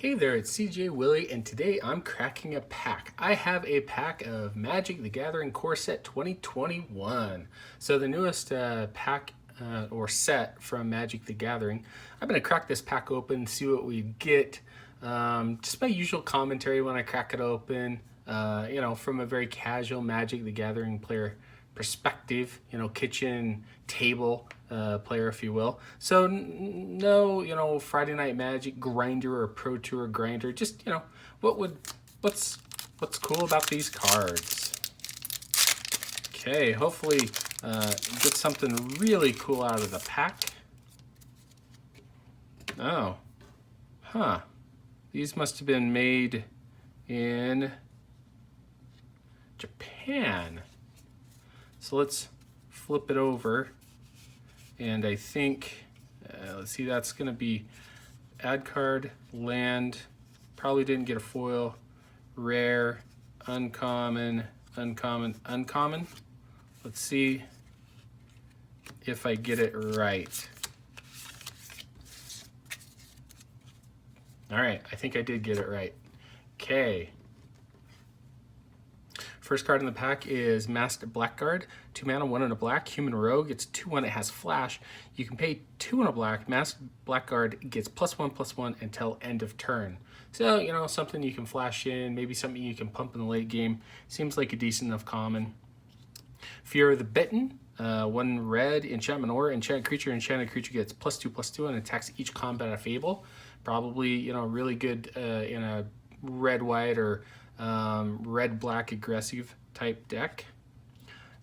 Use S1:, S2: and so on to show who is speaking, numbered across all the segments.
S1: Hey there, it's CJ Willie, and today I'm cracking a pack. I have a pack of Magic the Gathering Core Set 2021. So, the newest pack or set from Magic the Gathering. I'm going to crack this pack open, see what we get. Just my usual commentary when I crack it open, from a very casual Magic the Gathering player perspective, kitchen table player, if you will. So no, Friday Night Magic grinder or Pro Tour grinder. Just what's cool about these cards. Okay, hopefully get something really cool out of the pack. Oh, huh. These must have been made in Japan. So let's flip it over. And I think, let's see, that's going to be add card, land, probably didn't get a foil, rare, uncommon, uncommon. Let's see if I get it right. All right, I think I did get it right. Okay. First card in the pack is Masked Blackguard. 2 mana, 1 and a black. Human Rogue. It's 2/1. It has flash. You can pay 2 and a black. Masked Blackguard gets +1/+1 until end of turn. So, something you can flash in, maybe something you can pump in the late game. Seems like a decent enough common. Fear of the Bitten. 1 red, enchantment or enchanted creature. Enchanted creature gets +2/+2 and attacks each combat of Fable. Probably, really good in a red-white or red-black aggressive type deck.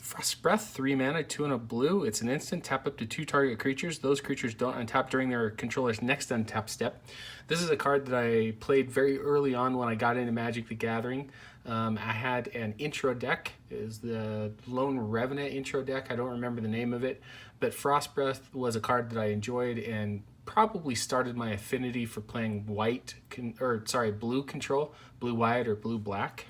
S1: Frost Breath, 3 mana, 2 and a blue. It's an instant. Tap up to 2 target creatures. Those creatures don't untap during their controller's next untap step. This is a card that I played very early on when I got into Magic the Gathering. I had an intro deck. It was the Lone Revenant intro deck. I don't remember the name of it. But Frost Breath was a card that I enjoyed and probably started my affinity for playing blue control, blue-white or blue-black.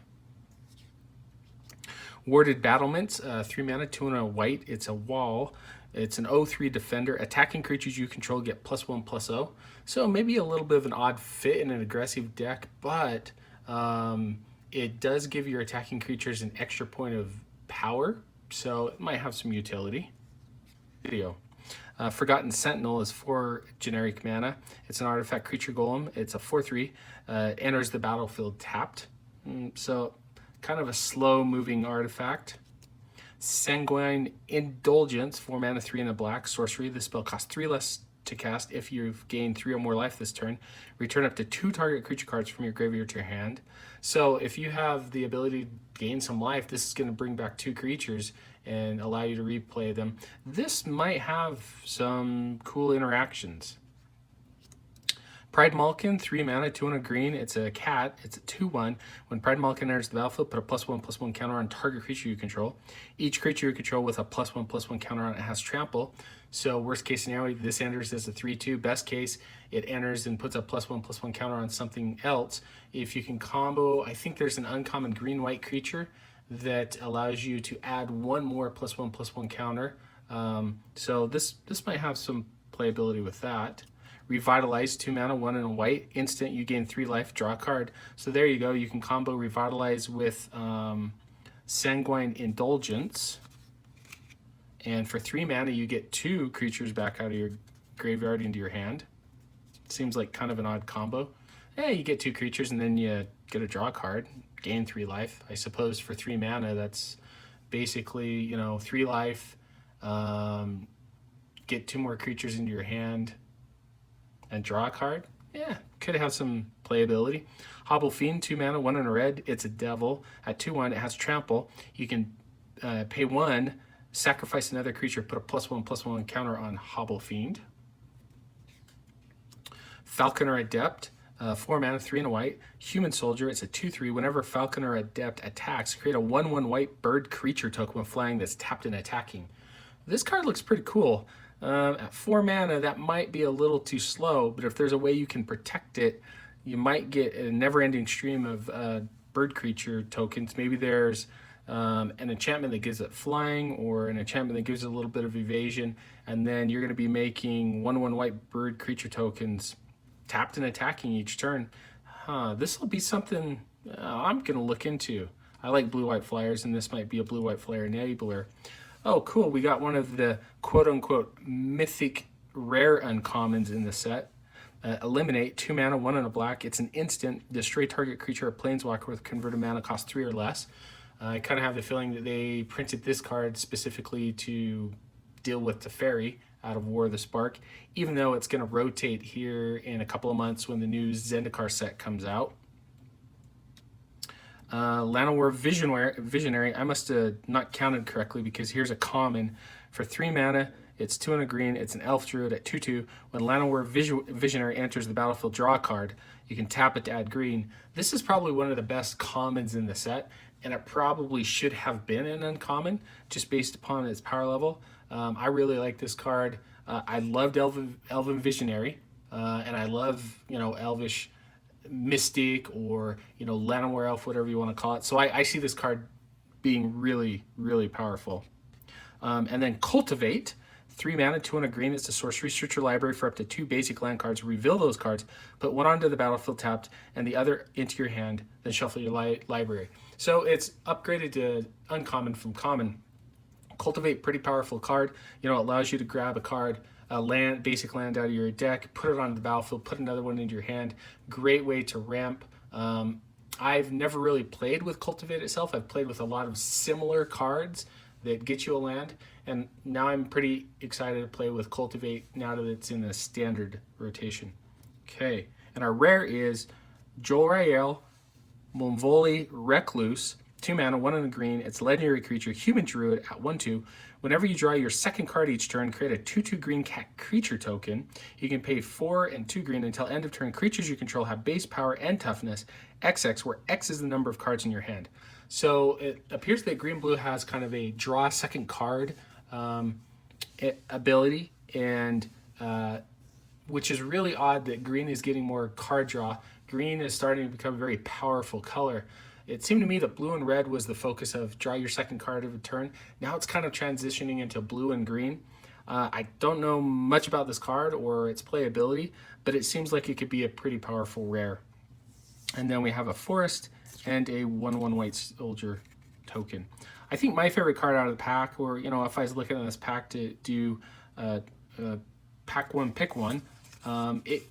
S1: Warded Battlements, 3 mana, 2 and a white. It's a wall. It's an 0/3 defender. Attacking creatures you control get +1/+0. So maybe a little bit of an odd fit in an aggressive deck, but it does give your attacking creatures an extra point of power, so it might have some utility. Forgotten Sentinel is 4 generic mana. It's an artifact creature golem. It's a 4/3. Enters the battlefield tapped. So kind of a slow moving artifact. Sanguine Indulgence, 4 mana, 3 and a black. Sorcery. This spell costs 3 less to cast if you've gained 3 or more life this turn. Return up to 2 target creature cards from your graveyard to your hand. So if you have the ability to gain some life, this is going to bring back 2 creatures and allow you to replay them. This might have some cool interactions. Pridemulkin, 3 mana, 2 and a green. It's a cat. It's a 2/1. When Pridemulkin enters the battlefield, put a +1/+1 counter on target creature you control. Each creature you control with a +1/+1 counter on it has trample. So worst case scenario, this enters as a 3/2. Best case, it enters and puts a +1/+1 counter on something else. If you can combo, I think there's an uncommon green-white creature that allows you to add 1 more +1/+1 counter. So this might have some playability with that. Revitalize, 2 mana, 1 and a white. Instant, you gain 3 life, draw a card. So there you go. You can combo Revitalize with Sanguine Indulgence. And for 3 mana, you get 2 creatures back out of your graveyard into your hand. Seems like kind of an odd combo. Yeah, you get 2 creatures and then you get a draw card, gain 3 life. I suppose for 3 mana, that's basically, 3 life, get 2 more creatures into your hand, and draw a card. Yeah, could have some playability. Hobble Fiend, 2 mana, 1 and a red. It's a devil. At 2/1, it has trample. You can pay 1, sacrifice another creature, put a +1/+1 counter on Hobble Fiend. Falconer Adept, 4 mana, 3 and a white. Human Soldier, it's a 2/3. Whenever Falconer Adept attacks, create a 1/1 white bird creature token when flying that's tapped and attacking. This card looks pretty cool. At 4 mana, that might be a little too slow, but if there's a way you can protect it, you might get a never-ending stream of bird creature tokens. Maybe there's an enchantment that gives it flying, or an enchantment that gives it a little bit of evasion, and then you're going to be making 1/1 white bird creature tokens tapped and attacking each turn. This will be something I'm going to look into. I like blue-white flyers, and this might be a blue-white flyer enabler. Oh, cool. We got one of the quote-unquote mythic rare uncommons in the set. Eliminate, 2 mana, 1 and a black. It's an instant. Destroy target creature or planeswalker with converted mana cost 3 or less. I kind of have the feeling that they printed this card specifically to deal with Teferi out of War of the Spark, even though it's going to rotate here in a couple of months when the new Zendikar set comes out. Llanowar Visionary, I must have not counted correctly because here's a common for 3 mana. It's 2 and a green. It's an elf druid at 2/2. When Llanowar Visionary enters the battlefield, draw a card. You can tap it to add green. This is probably one of the best commons in the set, and it probably should have been an uncommon just based upon its power level. I really like this card. I loved Elven Visionary, and I love, Elvish Mystic or, Llanowar Elf, whatever you want to call it. So I see this card being really, really powerful. And then Cultivate, 3 mana, 2 and a green. It's a sorcery. Search your library for up to 2 basic land cards. Reveal those cards. Put one onto the battlefield tapped and the other into your hand. Then shuffle your library. So it's upgraded to uncommon from common. Cultivate, pretty powerful card. It allows you to grab a card, basic land out of your deck, put it onto the battlefield, put another one into your hand. Great way to ramp. I've never really played with Cultivate itself. I've played with a lot of similar cards that get you a land, and now I'm pretty excited to play with Cultivate now that it's in the standard rotation. Okay, and our rare is Jolrael Monvoli Recluse, 2 mana, 1 and a green. It's a legendary creature, human druid at 1/2. Whenever you draw your second card each turn, create a 2/2 green cat creature token. You can pay 4 and 2 green until end of turn. Creatures you control have base power and toughness XX, where X is the number of cards in your hand. So it appears that Green Blue has kind of a draw a second card ability, and which is really odd that green is getting more card draw. Green is starting to become a very powerful color. It seemed to me that blue and red was the focus of draw your second card of a turn. Now it's kind of transitioning into blue and green. I don't know much about this card or its playability, but it seems like it could be a pretty powerful rare. And then we have a forest and a 1/1 white soldier token. I think my favorite card out of the pack, or if I was looking at this pack to do pack one, pick one, it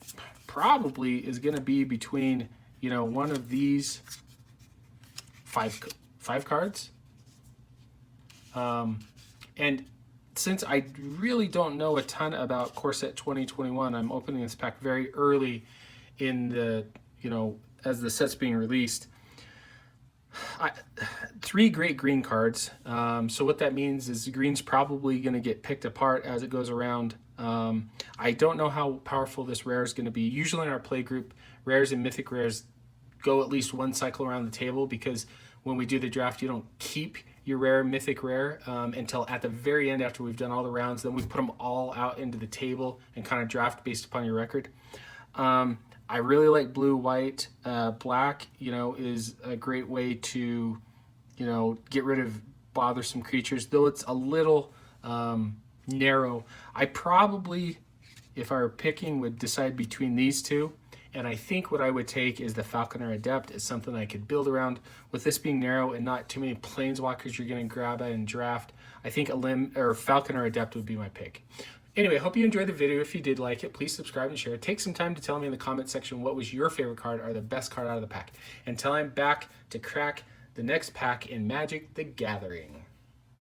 S1: probably is going to be between one of these five cards. And since I really don't know a ton about Core Set 2021, I'm opening this pack very early in the as the set's being released. 3 great green cards. So what that means is the green's probably going to get picked apart as it goes around. I don't know how powerful this rare is going to be. Usually in our play group, rares and mythic rares go at least one cycle around the table, because when we do the draft, you don't keep your rare, mythic rare until at the very end after we've done all the rounds. Then we put them all out into the table and kind of draft based upon your record. I really like blue, white, black, is a great way to, get rid of bothersome creatures, though it's a little narrow. I probably, if I were picking, would decide between these two. And I think what I would take is the Falconer Adept. It's something I could build around. With this being narrow and not too many planeswalkers you're going to grab at and draft, I think Falconer Adept would be my pick. Anyway, hope you enjoyed the video. If you did like it, please subscribe and share. Take some time to tell me in the comment section what was your favorite card or the best card out of the pack. Until I'm back to crack the next pack in Magic: The Gathering.